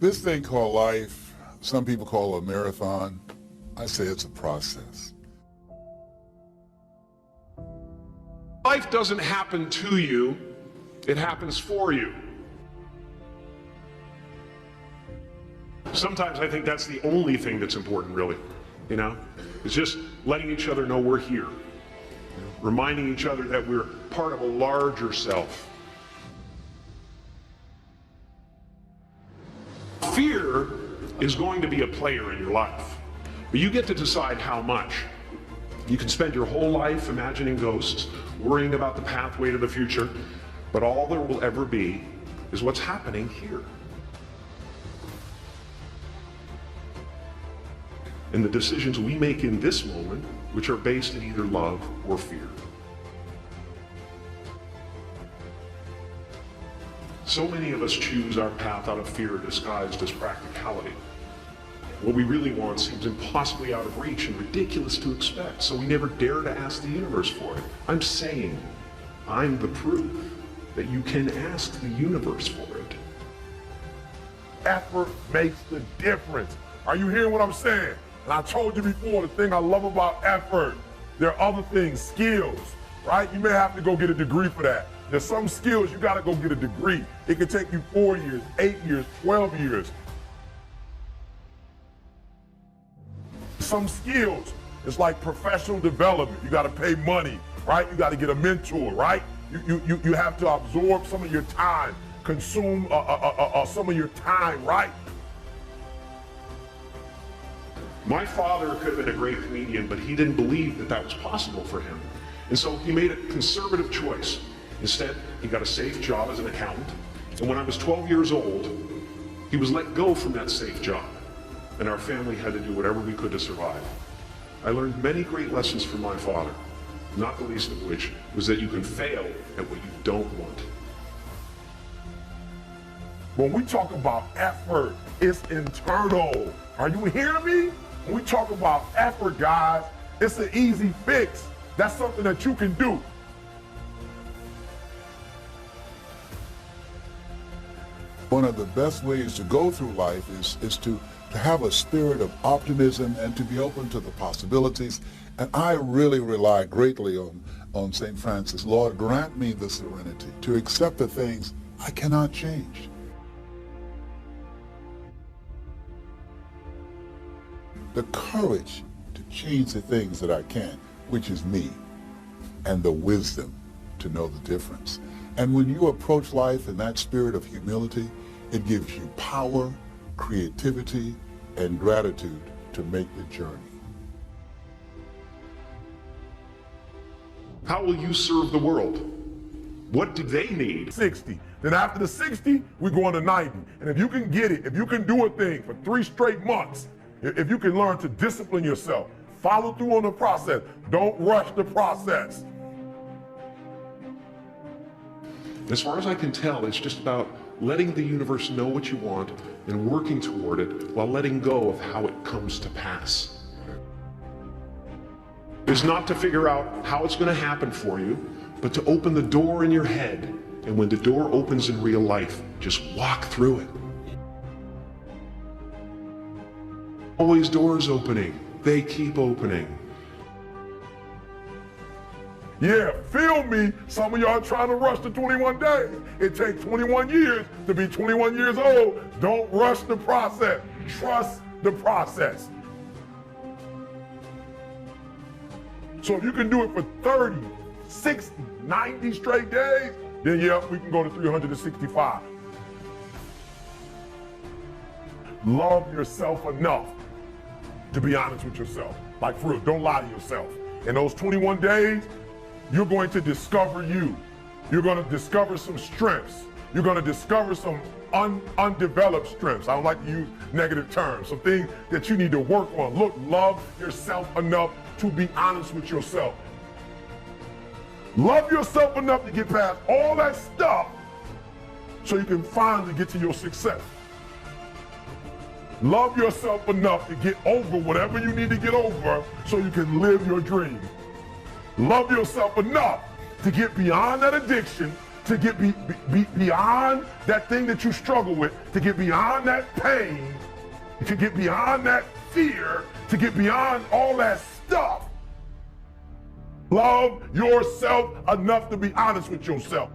This thing called life, some people call it a marathon. I say it's a process. Life doesn't happen to you, it happens for you. Sometimes I think that's the only thing that's important, really, you know? It's just letting each other know we're here. Reminding each other that we're part of a larger self. Fear is going to be a player in your life, but you get to decide how much. You can spend your whole life imagining ghosts, worrying about the pathway to the future, but all there will ever be is what's happening here. And the decisions we make in this moment, which are based in either love or fear. So many of us choose our path out of fear disguised as practicality. What we really want seems impossibly out of reach and ridiculous to expect, so we never dare to ask the universe for it. I'm saying, I'm the proof that you can ask the universe for it. Effort makes the difference. Are you hearing what I'm saying? And I told you before, the thing I love about effort, there are other things, skills, right? You may have to go get a degree for that. There's some skills you gotta go get a degree. It could take you 4 years, 8 years, 12 years. Some skills, it's like professional development. You gotta pay money, right? You gotta get a mentor, right? You have to absorb some of your time, consume some of your time, right? My father could have been a great comedian, but he didn't believe that that was possible for him. And so he made a conservative choice. Instead, he got a safe job as an accountant. And when I was 12 years old, he was let go from that safe job. And our family had to do whatever we could to survive. I learned many great lessons from my father, not the least of which was that you can fail at what you don't want. When we talk about effort, it's internal. Are you hearing me? When we talk about effort, guys, it's an easy fix. That's something that you can do. One of the best ways to go through life is to have a spirit of optimism and to be open to the possibilities. And I really rely greatly on St. Francis. Lord, grant me the serenity to accept the things I cannot change. The courage to change the things that I can, which is me, and the wisdom to know the difference. And when you approach life in that spirit of humility, it gives you power, creativity, and gratitude to make the journey. How will you serve the world? What do they need? 60. Then after the 60, we go on to 90. And if you can get it, if you can do a thing for 3 straight months, if you can learn to discipline yourself, follow through on the process, don't rush the process. As far as I can tell, it's just about letting the universe know what you want and working toward it while letting go of how it comes to pass. It's not to figure out how it's going to happen for you, but to open the door in your head. And when the door opens in real life, just walk through it. Always doors opening. They keep opening. Yeah, feel me. Some of y'all trying to rush to 21 days. It takes 21 years to be 21 years old. Don't rush the process. Trust the process. So if you can do it for 30, 60, 90 straight days, then yeah, we can go to 365. Love yourself enough to be honest with yourself. Like for real, don't lie to yourself. In those 21 days, you're going to discover you. You're going to discover some strengths. You're going to discover some undeveloped strengths. I don't like to use negative terms. Some things that you need to work on. Look, love yourself enough to be honest with yourself. Love yourself enough to get past all that stuff so you can finally get to your success. Love yourself enough to get over whatever you need to get over so you can live your dream. Love yourself enough to get beyond that addiction to get beyond that thing that you struggle with, to get beyond that pain, to get beyond that fear, to get beyond all that stuff. Love yourself enough to be honest with yourself.